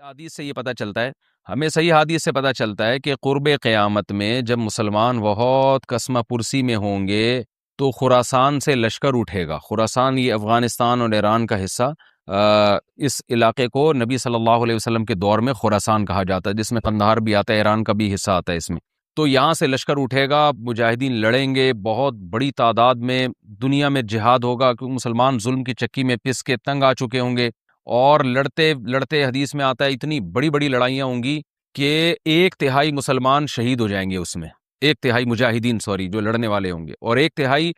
حدیث سے یہ پتہ چلتا ہے، ہمیں صحیح حدیث سے پتہ چلتا ہے کہ قرب قیامت میں جب مسلمان بہت کسمہ پرسی میں ہوں گے تو خراسان سے لشکر اٹھے گا۔ خراسان یہ افغانستان اور ایران کا حصہ، اس علاقے کو نبی صلی اللہ علیہ وسلم کے دور میں خراسان کہا جاتا ہے، جس میں قندھار بھی آتا ہے، ایران کا بھی حصہ آتا ہے اس میں۔ تو یہاں سے لشکر اٹھے گا، مجاہدین لڑیں گے، بہت بڑی تعداد میں دنیا میں جہاد ہوگا، کیونکہ مسلمان ظلم کی چکی میں پس کے تنگ آ چکے ہوں گے، اور لڑتے لڑتے حدیث میں آتا ہے اتنی بڑی بڑی لڑائیاں ہوں گی کہ 1/3 مسلمان شہید ہو جائیں گے اس میں، 1/3 مجاہدین جو لڑنے والے ہوں گے، اور 1/3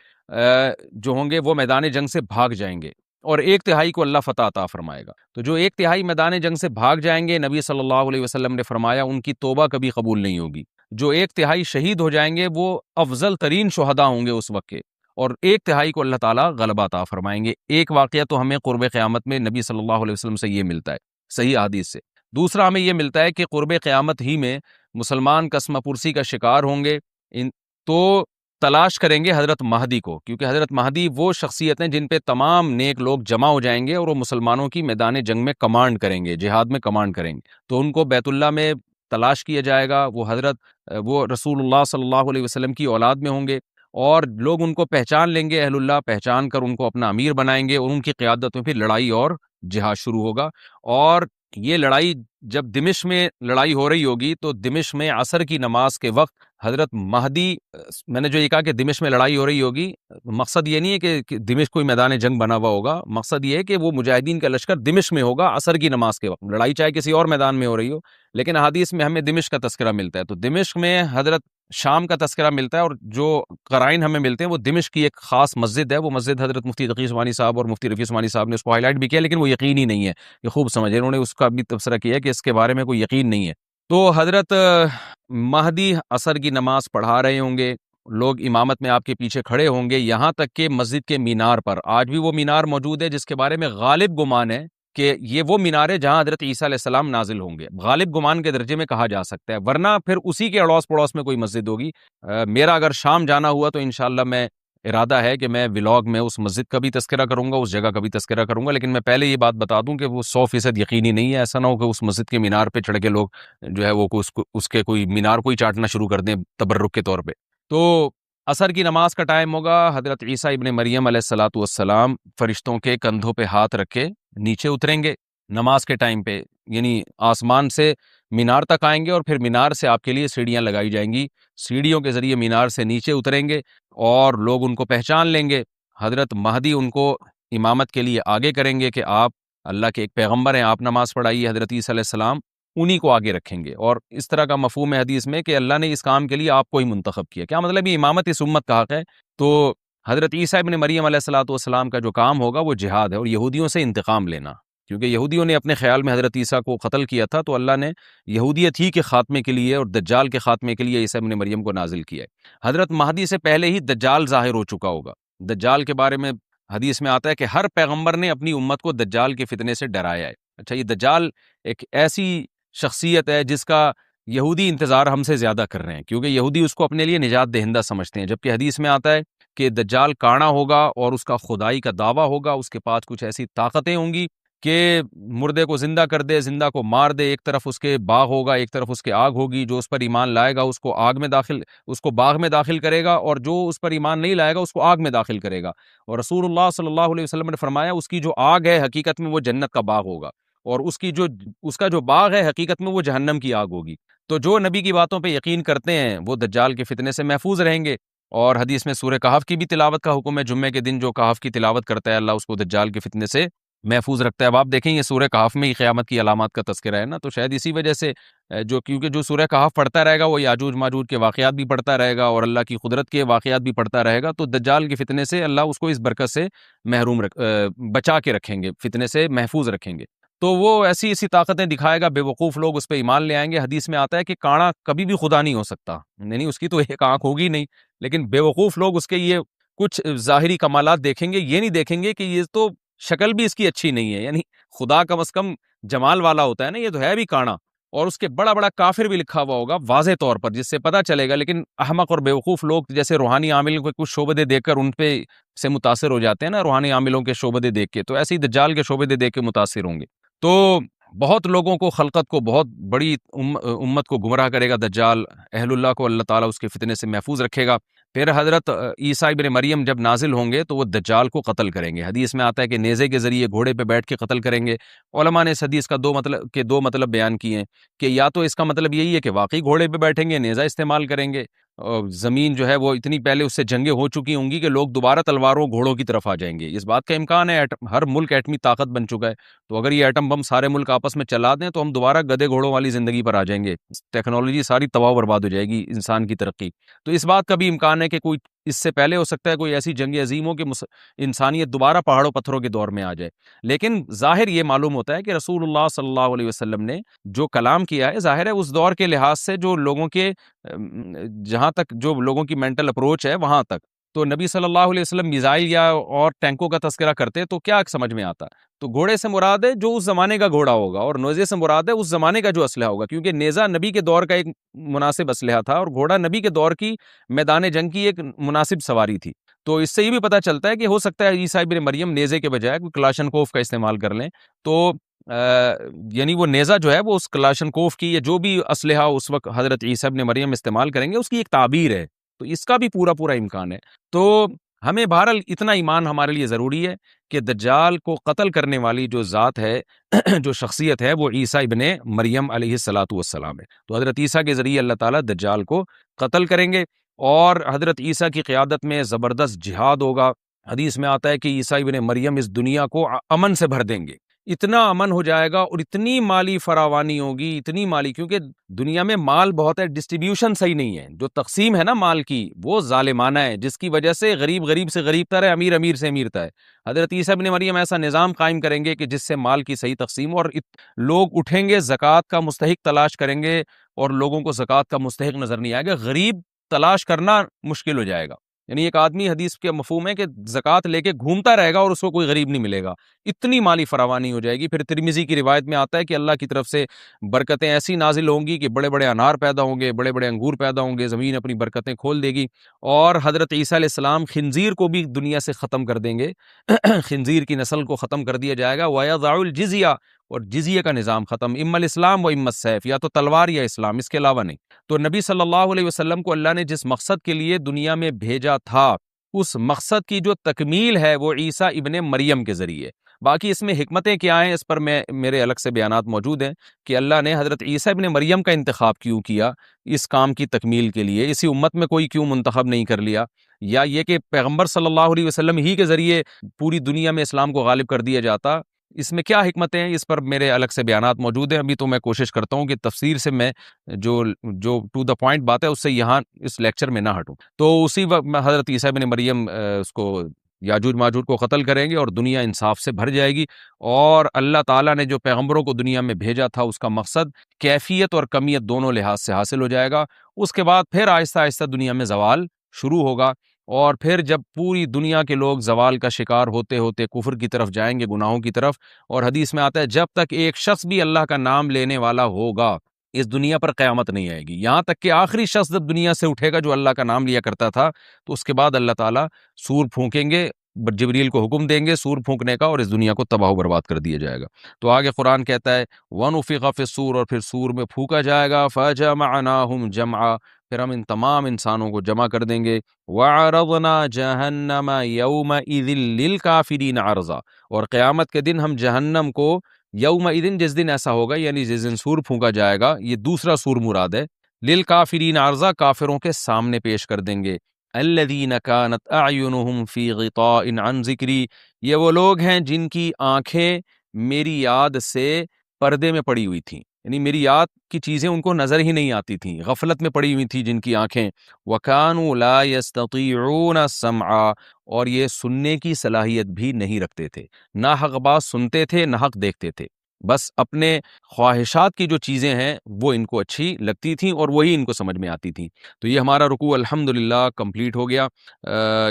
جو ہوں گے وہ میدان جنگ سے بھاگ جائیں گے، اور 1/3 کو اللہ فتح عطا فرمائے گا۔ تو جو 1/3 میدان جنگ سے بھاگ جائیں گے، نبی صلی اللہ علیہ وسلم نے فرمایا ان کی توبہ کبھی قبول نہیں ہوگی۔ جو 1/3 شہید ہو جائیں گے وہ افضل ترین شہداء ہوں گے اس وقت کے، اور 1/3 کو اللہ تعالیٰ غلبہ عطا فرمائیں گے۔ ایک واقعہ تو ہمیں قرب قیامت میں نبی صلی اللہ علیہ وسلم سے یہ ملتا ہے صحیح حدیث سے۔ دوسرا ہمیں یہ ملتا ہے کہ قرب قیامت ہی میں مسلمان کسمہ پرسی کا شکار ہوں گے، تو تلاش کریں گے حضرت مہدی کو، کیونکہ حضرت مہدی وہ شخصیت ہیں جن پہ تمام نیک لوگ جمع ہو جائیں گے، اور وہ مسلمانوں کی میدان جنگ میں کمانڈ کریں گے، جہاد میں کمانڈ کریں گے۔ تو ان کو بیت اللہ میں تلاش کیا جائے گا، وہ رسول اللہ صلی اللہ علیہ وسلم کی اولاد میں ہوں گے، اور لوگ ان کو پہچان لیں گے، اہل اللہ پہچان کر ان کو اپنا امیر بنائیں گے، اور ان کی قیادت میں پھر لڑائی اور جہاد شروع ہوگا۔ اور یہ لڑائی جب دمشق میں لڑائی ہو رہی ہوگی تو دمشق میں عصر کی نماز کے وقت حضرت مہدی، میں نے جو یہ کہا کہ دمشق میں لڑائی ہو رہی ہوگی، مقصد یہ نہیں ہے کہ دمشق کوئی میدان جنگ بنا ہوا ہوگا، مقصد یہ ہے کہ وہ مجاہدین کا لشکر دمشق میں ہوگا عصر کی نماز کے وقت، لڑائی چاہے کسی اور میدان میں ہو رہی ہو، لیکن احادیث میں ہمیں دمشق کا تذکرہ ملتا ہے۔ تو دمشق میں حضرت شام کا تذکرہ ملتا ہے، اور جو قرائن ہمیں ملتے ہیں وہ دمشق کی ایک خاص مسجد ہے، وہ مسجد حضرت مفتی تقی عثمانی صاحب اور مفتی رفیع عثمانی صاحب نے اس کو ہائی لائٹ بھی کیا، لیکن وہ یقینی نہیں ہے، یہ خوب سمجھے، انہوں نے اس کا بھی تبصرہ کیا ہے کہ اس کے بارے میں کوئی یقین نہیں ہے۔ تو حضرت مہدی عصر کی نماز پڑھا رہے ہوں گے، لوگ امامت میں آپ کے پیچھے کھڑے ہوں گے، یہاں تک کہ مسجد کے مینار پر، آج بھی وہ مینار موجود ہے جس کے بارے میں غالب گمان ہے کہ یہ وہ مینار ہے جہاں حضرت عیسیٰ علیہ السلام نازل ہوں گے، غالب گمان کے درجے میں کہا جا سکتا ہے، ورنہ پھر اسی کے اڑوس پڑوس میں کوئی مسجد ہوگی۔ میرا اگر شام جانا ہوا تو انشاءاللہ میں ارادہ ہے کہ میں ولاگ میں اس مسجد کا بھی تذکرہ کروں گا، اس جگہ کا بھی تذکرہ کروں گا، لیکن میں پہلے یہ بات بتا دوں کہ وہ 100% یقینی نہیں ہے، ایسا نہ ہو کہ اس مسجد کے مینار پہ چڑھ کے لوگ جو ہے وہ اس کے کوئی مینار کو ہی چاٹنا شروع کر دیں تبرک کے طور پہ۔ تو عصر کی نماز کا ٹائم ہوگا، حضرت عیسیٰ ابن مریم علیہ الصلوۃ والسلام فرشتوں کے کندھوں پہ ہاتھ رکھے نیچے اتریں گے نماز کے ٹائم پہ، یعنی آسمان سے مینار تک آئیں گے، اور پھر مینار سے آپ کے لیے سیڑھیاں لگائی جائیں گی، سیڑھیوں کے ذریعے مینار سے نیچے اتریں گے، اور لوگ ان کو پہچان لیں گے۔ حضرت مہدی ان کو امامت کے لیے آگے کریں گے کہ آپ اللہ کے ایک پیغمبر ہیں، آپ نماز پڑھائیے، حضرت عیسیٰ علیہ السلام انہی کو آگے رکھیں گے، اور اس طرح کا مفہوم ہے حدیث میں کہ اللہ نے اس کام کے لیے آپ کو ہی منتخب کیا۔ کیا مطلب یہ امامت اس امت کا حق ہے؟ تو حضرت عیسیٰ ابن مریم علیہ الصلوۃ والسلام کا جو کام ہوگا وہ جہاد ہے، اور یہودیوں سے انتقام لینا، کیونکہ یہودیوں نے اپنے خیال میں حضرت عیسیٰ کو قتل کیا تھا، تو اللہ نے یہودیت ہی کے خاتمے کے لیے اور دجال کے خاتمے کے لیے عیسیٰ ابن مریم کو نازل کیا ہے۔ حضرت مہدی سے پہلے ہی دجال ظاہر ہو چکا ہوگا، دجال کے بارے میں حدیث میں آتا ہے کہ ہر پیغمبر نے اپنی امت کو دجال کے فتنے سے ڈرایا ہے۔ اچھا، یہ دجال ایک ایسی شخصیت ہے جس کا یہودی انتظار ہم سے زیادہ کر رہے ہیں، کیونکہ یہودی اس کو اپنے لیے نجات دہندہ سمجھتے ہیں، جبکہ حدیث میں آتا ہے کہ دجال کانا ہوگا اور اس کا خدائی کا دعویٰ ہوگا، اس کے پاس کچھ ایسی طاقتیں ہوں گی کہ مردے کو زندہ کر دے، زندہ کو مار دے، ایک طرف اس کے باغ ہوگا، ایک طرف اس کے آگ ہوگی، جو اس پر ایمان لائے گا اس کو باغ میں داخل کرے گا، اور جو اس پر ایمان نہیں لائے گا اس کو آگ میں داخل کرے گا۔ اور رسول اللہ صلی اللہ علیہ وسلم نے فرمایا اس کی جو آگ ہے حقیقت میں وہ جنت کا باغ ہوگا، اور اس کا جو باغ ہے حقیقت میں وہ جہنم کی آگ ہوگی۔ تو جو نبی کی باتوں پہ یقین کرتے ہیں وہ دجال کے فتنے سے محفوظ رہیں گے، اور حدیث میں سورہ کہف کی بھی تلاوت کا حکم ہے، جمعے کے دن جو کہف کی تلاوت کرتا ہے اللہ اس کو دجال کے فتنے سے محفوظ رکھتا ہے۔ اب آپ دیکھیں یہ سورہ کہف میں ہی قیامت کی علامات کا تذکرہ ہے نا، تو شاید اسی وجہ سے کیونکہ جو سورہ کہف پڑھتا رہے گا وہ یاجوج ماجوج کے واقعات بھی پڑھتا رہے گا، اور اللہ کی قدرت کے واقعات بھی پڑھتا رہے گا، تو دجال کے فتنے سے اللہ اس کو اس برکت سے بچا کے رکھیں گے، فتنے سے محفوظ رکھیں گے۔ تو وہ ایسی طاقتیں دکھائے گا، بے وقوف لوگ اس پہ ایمان لے آئیں گے۔ حدیث میں آتا ہے کہ کانا کبھی بھی خدا نہیں ہو سکتا، یعنی اس کی تو ایک آنکھ ہوگی نہیں، لیکن بے وقوف لوگ اس کے یہ کچھ ظاہری کمالات دیکھیں گے، یہ نہیں دیکھیں گے کہ یہ تو شکل بھی اس کی اچھی نہیں ہے، یعنی خدا کم از کم جمال والا ہوتا ہے نا، یہ تو ہے بھی کانا، اور اس کے بڑا بڑا کافر بھی لکھا ہوا ہوگا واضح طور پر، جس سے پتہ چلے گا۔ لیکن احمق اور بیوقوف لوگ جیسے روحانی عاملوں کے کچھ شعبدے دیکھ کر ان پہ سے متاثر ہو جاتے ہیں نا، روحانی عاملوں کے شعبدے دیکھ کے، تو ایسے ہی دجال کے شعبدے دیکھ کے متاثر ہوں گے۔ تو بہت لوگوں کو، خلقت کو، بہت بڑی امت کو گمراہ کرے گا دجال، اہل اللہ کو اللہ تعالیٰ اس کے فتنے سے محفوظ رکھے گا۔ پھر حضرت عیسیٰ ابن مریم جب نازل ہوں گے تو وہ دجال کو قتل کریں گے۔ حدیث میں آتا ہے کہ نیزے کے ذریعے گھوڑے پہ بیٹھ کے قتل کریں گے۔ علماء نے اس حدیث کا دو مطلب بیان کیے ہیں کہ یا تو اس کا مطلب یہی ہے کہ واقعی گھوڑے پہ بیٹھیں گے، نیزہ استعمال کریں گے، اور زمین جو ہے وہ اتنی پہلے اس سے جنگیں ہو چکی ہوں گی کہ لوگ دوبارہ تلواروں گھوڑوں کی طرف آ جائیں گے۔ اس بات کا امکان ہے، ہر ملک ایٹمی طاقت بن چکا ہے، تو اگر یہ ایٹم بم سارے ملک آپس میں چلا دیں تو ہم دوبارہ گدے گھوڑوں والی زندگی پر آ جائیں گے، ٹیکنالوجی ساری تباہ و برباد ہو جائے گی، انسان کی ترقی۔ تو اس بات کا بھی امکان ہے کہ کوئی اس سے پہلے ہو سکتا ہے کوئی ایسی جنگ عظیم ہو کہ انسانیت دوبارہ پہاڑوں پتھروں کے دور میں آ جائے۔ لیکن ظاہر یہ معلوم ہوتا ہے کہ رسول اللہ صلی اللہ علیہ وسلم نے جو کلام کیا ہے، ظاہر ہے اس دور کے لحاظ سے جو لوگوں کے جہاں تک جو لوگوں کی مینٹل اپروچ ہے وہاں تک، تو نبی صلی اللہ علیہ وسلم میزائل یا اور ٹینکوں کا تذکرہ کرتے تو کیا سمجھ میں آتا؟ تو گھوڑے سے مراد ہے جو اس زمانے کا گھوڑا ہوگا، اور نیزے سے مراد ہے اس زمانے کا جو اسلحہ ہوگا، کیونکہ نیزہ نبی کے دور کا ایک مناسب اسلحہ تھا اور گھوڑا نبی کے دور کی میدان جنگ کی ایک مناسب سواری تھی۔ تو اس سے یہ بھی پتہ چلتا ہے کہ ہو سکتا ہے عیسیٰ ابن مریم نیزے کے بجائے کوئی کلاشنکوف کا استعمال کر لیں، تو یعنی وہ نیزہ جو ہے وہ اس کلاشنکوف کی یا جو بھی اسلحہ اس وقت حضرت عیسیٰ ابن مریم استعمال کریں گے اس کی ایک تعبیر ہے، تو اس کا بھی پورا امکان ہے۔ تو ہمیں بہرحال اتنا ایمان ہمارے لیے ضروری ہے کہ دجال کو قتل کرنے والی جو ذات ہے جو شخصیت ہے وہ عیسیٰ ابن مریم علیہ الصلاۃ والسلام ہے۔ تو حضرت عیسیٰ کے ذریعے اللہ تعالیٰ دجال کو قتل کریں گے، اور حضرت عیسیٰ کی قیادت میں زبردست جہاد ہوگا۔ حدیث میں آتا ہے کہ عیسیٰ ابن مریم اس دنیا کو امن سے بھر دیں گے، اتنا امن ہو جائے گا اور اتنی مالی فراوانی ہوگی، اتنی مالی، کیونکہ دنیا میں مال بہت ہے، ڈسٹریبیوشن صحیح نہیں ہے، جو تقسیم ہے نا مال کی وہ ظالمانہ ہے، جس کی وجہ سے غریب سے غریب تر ہے، امیر سے امیر تر ہے۔ حضرت عیسیٰ ابن مریم ایسا نظام قائم کریں گے کہ جس سے مال کی صحیح تقسیم، اور لوگ اٹھیں گے زکوٰۃ کا مستحق تلاش کریں گے، اور لوگوں کو زکوٰۃ کا مستحق نظر نہیں آئے گا، غریب تلاش کرنا مشکل ہو جائے گا۔ یعنی ایک آدمی، حدیث کے مفہوم ہے کہ زکوٰۃ لے کے گھومتا رہے گا اور اس کو کوئی غریب نہیں ملے گا، اتنی مالی فراوانی ہو جائے گی۔ پھر ترمذی کی روایت میں آتا ہے کہ اللہ کی طرف سے برکتیں ایسی نازل ہوں گی کہ بڑے بڑے انار پیدا ہوں گے، بڑے بڑے انگور پیدا ہوں گے، زمین اپنی برکتیں کھول دے گی، اور حضرت عیسیٰ علیہ السلام خنزیر کو بھی دنیا سے ختم کر دیں گے خنزیر کی نسل کو ختم کر دیا جائے گا، وَيَضَعُ الْجِزْيَةَ، اور جزیہ کا نظام ختم، اما الاسلام و اما السیف، یا تو تلوار یا اسلام، اس کے علاوہ نہیں۔ تو نبی صلی اللہ علیہ وسلم کو اللہ نے جس مقصد کے لیے دنیا میں بھیجا تھا، اس مقصد کی جو تکمیل ہے وہ عیسیٰ ابن مریم کے ذریعے۔ باقی اس میں حکمتیں کیا ہیں، اس پر میرے الگ سے بیانات موجود ہیں کہ اللہ نے حضرت عیسیٰ ابن مریم کا انتخاب کیوں کیا اس کام کی تکمیل کے لیے، اسی امت میں کوئی کیوں منتخب نہیں کر لیا، یا یہ کہ پیغمبر صلی اللہ علیہ وسلم ہی کے ذریعے پوری دنیا میں اسلام کو غالب کر دیا جاتا، اس میں کیا حکمتیں ہیں، اس پر میرے الگ سے بیانات موجود ہیں۔ ابھی تو میں کوشش کرتا ہوں کہ تفسیر سے میں جو ٹو دا پوائنٹ بات ہے اس سے یہاں اس لیکچر میں نہ ہٹوں۔ تو اسی وقت میں حضرت عیسیٰ ابن مریم اس کو یاجوج ماجوج کو قتل کریں گے اور دنیا انصاف سے بھر جائے گی، اور اللہ تعالیٰ نے جو پیغمبروں کو دنیا میں بھیجا تھا اس کا مقصد کیفیت اور کمیت دونوں لحاظ سے حاصل ہو جائے گا۔ اس کے بعد پھر آہستہ آہستہ دنیا میں زوال شروع ہوگا، اور پھر جب پوری دنیا کے لوگ زوال کا شکار ہوتے ہوتے کفر کی طرف جائیں گے، گناہوں کی طرف، اور حدیث میں آتا ہے جب تک ایک شخص بھی اللہ کا نام لینے والا ہوگا اس دنیا پر قیامت نہیں آئے گی، یہاں تک کہ آخری شخص جب دنیا سے اٹھے گا جو اللہ کا نام لیا کرتا تھا، تو اس کے بعد اللہ تعالیٰ سور پھونکیں گے، جبریل کو حکم دیں گے سور پھونکنے کا، اور اس دنیا کو تباہ و برباد کر دیا جائے گا۔ تو آگے قرآن کہتا ہے وَنُفِخَ فِي الصُّورِ، اور پھر سور میں پھونکا جائے گا، فَجَمَعْنَاهُمْ جَمْعًا، پھر ہم ان تمام انسانوں کو جمع کر دیں گے، وَعَرَضْنَا جَهَنَّمَ يَوْمَئِذٍ لِّلْكَافِرِينَ عَرْضًا، اور قیامت کے دن ہم جہنم کو یومئذ، جس دن ایسا ہوگا یعنی جس دن سور پھونکا جائے گا، یہ دوسرا سور مراد ہے، للکافرین عرضا، کافروں کے سامنے پیش کر دیں گے، الذین کانت اعینہم فی غطاء عن ذکری، یہ وہ لوگ ہیں جن کی آنکھیں میری یاد سے پردے میں پڑی ہوئی تھیں، یعنی میری یاد کی چیزیں ان کو نظر ہی نہیں آتی تھیں، غفلت میں پڑی ہوئی تھی جن کی آنکھیں، وَكَانُوا لَا يَسْتَطِيعُونَ السَّمْعَ، اور یہ سننے کی صلاحیت بھی نہیں رکھتے تھے، نہ حق بات سنتے تھے نہ حق دیکھتے تھے، بس اپنے خواہشات کی جو چیزیں ہیں وہ ان کو اچھی لگتی تھیں اور وہی ان کو سمجھ میں آتی تھیں۔ تو یہ ہمارا رکوع الحمدللہ کمپلیٹ ہو گیا۔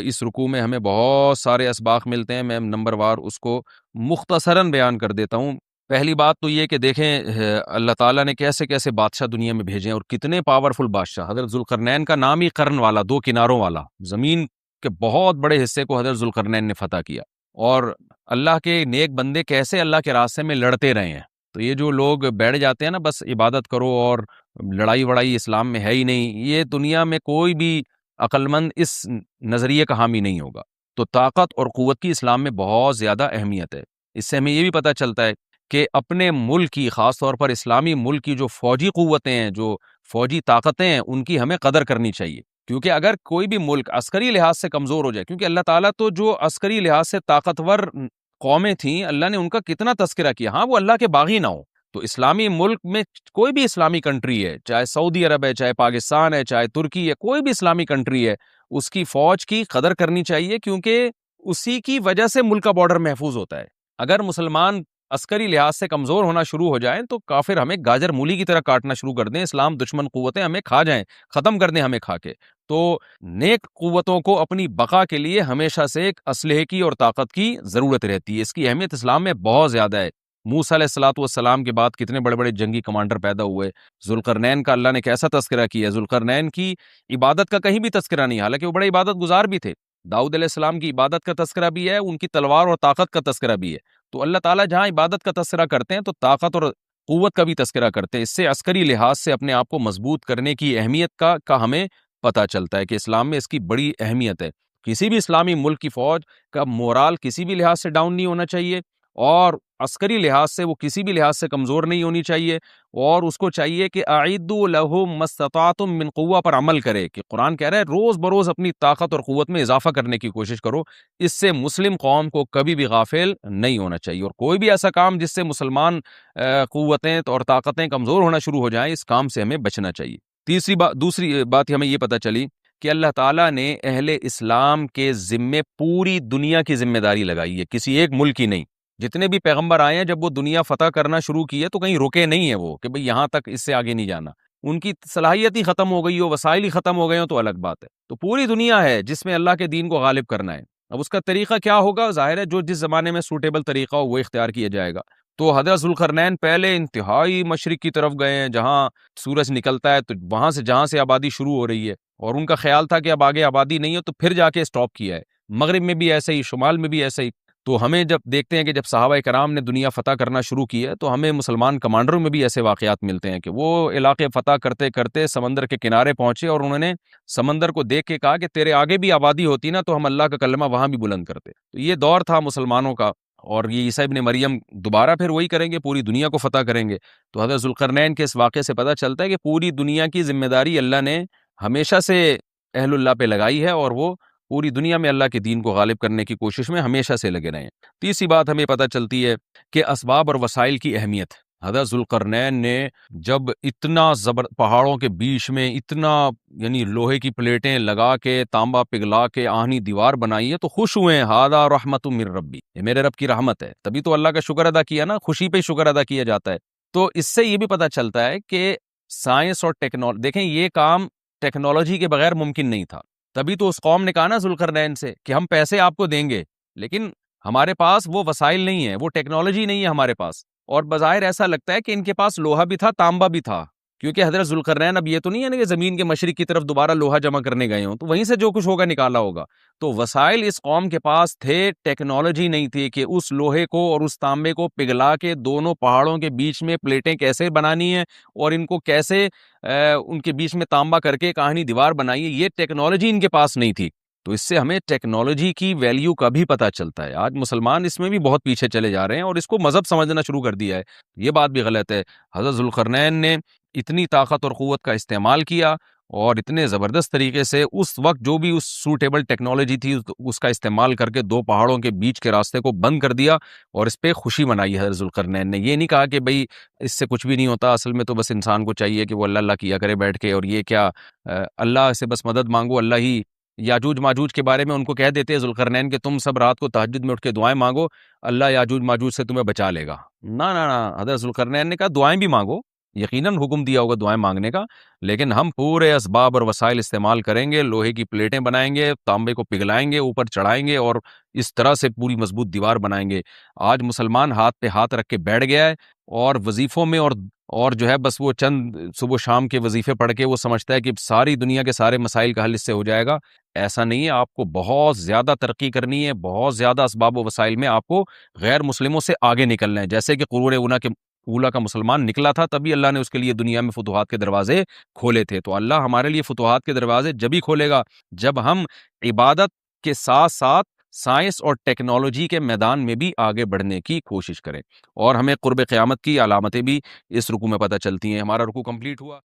اس رکوع میں ہمیں بہت سارے اسباق ملتے ہیں، میں نمبر وار اس کو مختصراً بیان کر دیتا ہوں۔ پہلی بات تو یہ کہ دیکھیں اللہ تعالیٰ نے کیسے کیسے بادشاہ دنیا میں بھیجے ہیں اور کتنے پاورفل بادشاہ۔ حضرت ذوالقرنین کا نام ہی قرن والا، دو کناروں والا، زمین کے بہت بڑے حصے کو حضرت ذوالقرنین نے فتح کیا، اور اللہ کے نیک بندے کیسے اللہ کے راستے میں لڑتے رہے ہیں۔ تو یہ جو لوگ بیٹھ جاتے ہیں نا بس عبادت کرو اور لڑائی وڑائی اسلام میں ہے ہی نہیں، یہ دنیا میں کوئی بھی عقل مند اس نظریے کا حامی نہیں ہوگا۔ تو طاقت اور قوت کی اسلام میں بہت زیادہ اہمیت ہے۔ اس سے ہمیں یہ بھی پتہ چلتا ہے کہ اپنے ملک کی، خاص طور پر اسلامی ملک کی جو فوجی قوتیں ہیں، جو فوجی طاقتیں ہیں، ان کی ہمیں قدر کرنی چاہیے، کیونکہ اگر کوئی بھی ملک عسکری لحاظ سے کمزور ہو جائے، کیونکہ اللہ تعالیٰ تو جو عسکری لحاظ سے طاقتور قومیں تھیں، اللہ نے ان کا کتنا تذکرہ کیا، ہاں وہ اللہ کے باغی نہ ہو، تو اسلامی ملک میں کوئی بھی اسلامی کنٹری ہے، چاہے سعودی عرب ہے، چاہے پاکستان ہے، چاہے ترکی ہے، کوئی بھی اسلامی کنٹری ہے، اس کی فوج کی قدر کرنی چاہیے، کیونکہ اسی کی وجہ سے ملک کا بارڈر محفوظ ہوتا ہے۔ اگر مسلمان عسکری لحاظ سے کمزور ہونا شروع ہو جائیں تو کافر ہمیں گاجر مولی کی طرح کاٹنا شروع کر دیں، اسلام دشمن قوتیں ہمیں کھا جائیں، ختم کر دیں ہمیں کھا کے۔ تو نیک قوتوں کو اپنی بقا کے لیے ہمیشہ سے ایک اسلحے کی اور طاقت کی ضرورت رہتی ہے، اس کی اہمیت اسلام میں بہت زیادہ ہے۔ موسیٰ علیہ الصلوۃ والسلام کے بعد کتنے بڑے بڑے جنگی کمانڈر پیدا ہوئے، ذوالقرنین کا اللہ نے کیسا تذکرہ کیا، ذوالقرنین کی عبادت کا کہیں بھی تذکرہ نہیں، حالانکہ وہ بڑے عبادت گزار بھی تھے۔ داؤد علیہ السلام کی عبادت کا تذکرہ بھی ہے، ان کی تلوار اور طاقت کا تذکرہ بھی ہے۔ تو اللہ تعالیٰ جہاں عبادت کا تذکرہ کرتے ہیں تو طاقت اور قوت کا بھی تذکرہ کرتے ہیں، اس سے عسکری لحاظ سے اپنے آپ کو مضبوط کرنے کی اہمیت کا ہمیں پتہ چلتا ہے کہ اسلام میں اس کی بڑی اہمیت ہے۔ کسی بھی اسلامی ملک کی فوج کا مورال کسی بھی لحاظ سے ڈاؤن نہیں ہونا چاہیے، اور عسکری لحاظ سے وہ کسی بھی لحاظ سے کمزور نہیں ہونی چاہیے، اور اس کو چاہیے کہ اعدوا لهم ما استطعتم من قوہ پر عمل کرے، کہ قرآن کہہ رہا ہے روز بروز اپنی طاقت اور قوت میں اضافہ کرنے کی کوشش کرو۔ اس سے مسلم قوم کو کبھی بھی غافل نہیں ہونا چاہیے، اور کوئی بھی ایسا کام جس سے مسلمان قوتیں اور طاقتیں کمزور ہونا شروع ہو جائیں، اس کام سے ہمیں بچنا چاہیے۔ دوسری بات ہمیں یہ پتہ چلی کہ اللہ تعالیٰ نے اہل اسلام کے ذمے پوری دنیا کی ذمہ داری لگائی ہے، کسی ایک ملک کی نہیں۔ جتنے بھی پیغمبر آئے ہیں جب وہ دنیا فتح کرنا شروع کی ہے تو کہیں رکے نہیں ہیں وہ کہ بھئی یہاں تک، اس سے آگے نہیں جانا۔ ان کی صلاحیت ہی ختم ہو گئی ہو، وسائل ہی ختم ہو گئے ہوں تو الگ بات ہے۔ تو پوری دنیا ہے جس میں اللہ کے دین کو غالب کرنا ہے۔ اب اس کا طریقہ کیا ہوگا؟ ظاہر ہے جو جس زمانے میں سوٹیبل طریقہ ہو وہ اختیار کیا جائے گا۔ تو حضرت ذوالقرنین پہلے انتہائی مشرق کی طرف گئے ہیں، جہاں سورج نکلتا ہے، تو وہاں سے جہاں سے آبادی شروع ہو رہی ہے، اور ان کا خیال تھا کہ اب آگے آبادی نہیں ہے، تو پھر جا کے سٹاپ کیا ہے۔ مغرب میں بھی ایسے ہی، شمال میں بھی ایسے ہی۔ تو ہمیں جب دیکھتے ہیں کہ جب صحابہ کرام نے دنیا فتح کرنا شروع کی ہے تو ہمیں مسلمان کمانڈروں میں بھی ایسے واقعات ملتے ہیں کہ وہ علاقے فتح کرتے کرتے سمندر کے کنارے پہنچے، اور انہوں نے سمندر کو دیکھ کے کہا کہ تیرے آگے بھی آبادی ہوتی نا تو ہم اللہ کا کلمہ وہاں بھی بلند کرتے۔ تو یہ دور تھا مسلمانوں کا، اور یہ عیسیٰ ابن مریم دوبارہ پھر وہی کریں گے، پوری دنیا کو فتح کریں گے۔ تو حضرت ذوالقرنین کے اس واقعے سے پتہ چلتا ہے کہ پوری دنیا کی ذمہ داری اللہ نے ہمیشہ سے اہل اللہ پہ لگائی ہے، اور وہ پوری دنیا میں اللہ کے دین کو غالب کرنے کی کوشش میں ہمیشہ سے لگے رہے ہیں۔ تیسری بات ہمیں پتہ چلتی ہے کہ اسباب اور وسائل کی اہمیت۔ حضرت ذوالقرنین نے جب اتنا پہاڑوں کے بیچ میں اتنا یعنی لوہے کی پلیٹیں لگا کے، تانبا پگھلا کے آہنی دیوار بنائی ہے تو خوش ہوئے ہیں، ھذا رحمت من ربی، یہ میرے رب کی رحمت ہے۔ تبھی تو اللہ کا شکر ادا کیا نا، خوشی پہ شکر ادا کیا جاتا ہے۔ تو اس سے یہ بھی پتہ چلتا ہے کہ سائنس اور ٹیکنالوجی، دیکھیں یہ کام ٹیکنالوجی کے بغیر ممکن نہیں تھا۔ تبھی تو اس قوم نے کہا نا ذوالقرنین سے کہ ہم پیسے آپ کو دیں گے، لیکن ہمارے پاس وہ وسائل نہیں ہیں، وہ ٹیکنالوجی نہیں ہے ہمارے پاس۔ اور بظاہر ایسا لگتا ہے کہ ان کے پاس لوہا بھی تھا، تانبا بھی تھا، کیونکہ حضرت ذوالقرنین اب یہ تو نہیں ہے نا کہ زمین کے مشرق کی طرف دوبارہ لوہا جمع کرنے گئے ہوں، تو وہیں سے جو کچھ ہوگا نکالا ہوگا۔ تو وسائل اس قوم کے پاس تھے، ٹیکنالوجی نہیں تھی کہ اس لوہے کو اور اس تانبے کو پگھلا کے دونوں پہاڑوں کے بیچ میں پلیٹیں کیسے بنانی ہیں، اور ان کو کیسے ان کے بیچ میں تانبا کر کے کہانی دیوار بنائی ہے، یہ ٹیکنالوجی ان کے پاس نہیں تھی۔ تو اس سے ہمیں ٹیکنالوجی کی ویلیو کا بھی پتہ چلتا ہے۔ آج مسلمان اس میں بھی بہت پیچھے چلے جا رہے ہیں اور اس کو مذہب سمجھنا شروع کر دیا ہے، یہ بات بھی غلط ہے۔ حضرت ذوالقرنین نے اتنی طاقت اور قوت کا استعمال کیا، اور اتنے زبردست طریقے سے اس وقت جو بھی اس سوٹیبل ٹیکنالوجی تھی اس کا استعمال کر کے دو پہاڑوں کے بیچ کے راستے کو بند کر دیا، اور اس پہ خوشی منائی حضرت ذوالقرنین نے۔ یہ نہیں کہا کہ بھئی اس سے کچھ بھی نہیں ہوتا، اصل میں تو بس انسان کو چاہیے کہ وہ اللہ اللہ کیا کرے بیٹھ کے، اور یہ کیا اللہ سے بس مدد مانگو، اللہ ہی۔ یاجوج ماجوج کے بارے میں ان کو کہہ دیتے ہیں ذوالقرنین کہ تم سب رات کو تہجد میں اٹھ کے دعائیں مانگو، اللہ یاجوج ماجوج سے تمہیں بچا لے گا۔ نہ نہ نہ، حضرت ذوالقرنین نے کہا دعائیں بھی مانگو، یقیناً حکم دیا ہوگا دعائیں مانگنے کا، لیکن ہم پورے اسباب اور وسائل استعمال کریں گے، لوہے کی پلیٹیں بنائیں گے، تانبے کو پگھلائیں گے، اوپر چڑھائیں گے، اور اس طرح سے پوری مضبوط دیوار بنائیں گے۔ آج مسلمان ہاتھ پہ ہاتھ رکھ کے بیٹھ گیا ہے، اور وظیفوں میں اور جو ہے بس وہ چند صبح و شام کے وظیفے پڑھ کے وہ سمجھتا ہے کہ ساری دنیا کے سارے مسائل کا حل اس سے ہو جائے گا۔ ایسا نہیں ہے، آپ کو بہت زیادہ ترقی کرنی ہے، بہت زیادہ اسباب و وسائل میں آپ کو غیر مسلموں سے آگے نکلنا ہے، جیسے کہ قرون اولیٰ کے اولا کا مسلمان نکلا تھا، تبھی اللہ نے اس کے لیے دنیا میں فتوحات کے دروازے کھولے تھے۔ تو اللہ ہمارے لیے فتوحات کے دروازے جبھی کھولے گا جب ہم عبادت کے ساتھ ساتھ سائنس اور ٹیکنالوجی کے میدان میں بھی آگے بڑھنے کی کوشش کریں۔ اور ہمیں قرب قیامت کی علامتیں بھی اس رکوع میں پتہ چلتی ہیں۔ ہمارا رکوع کمپلیٹ ہوا۔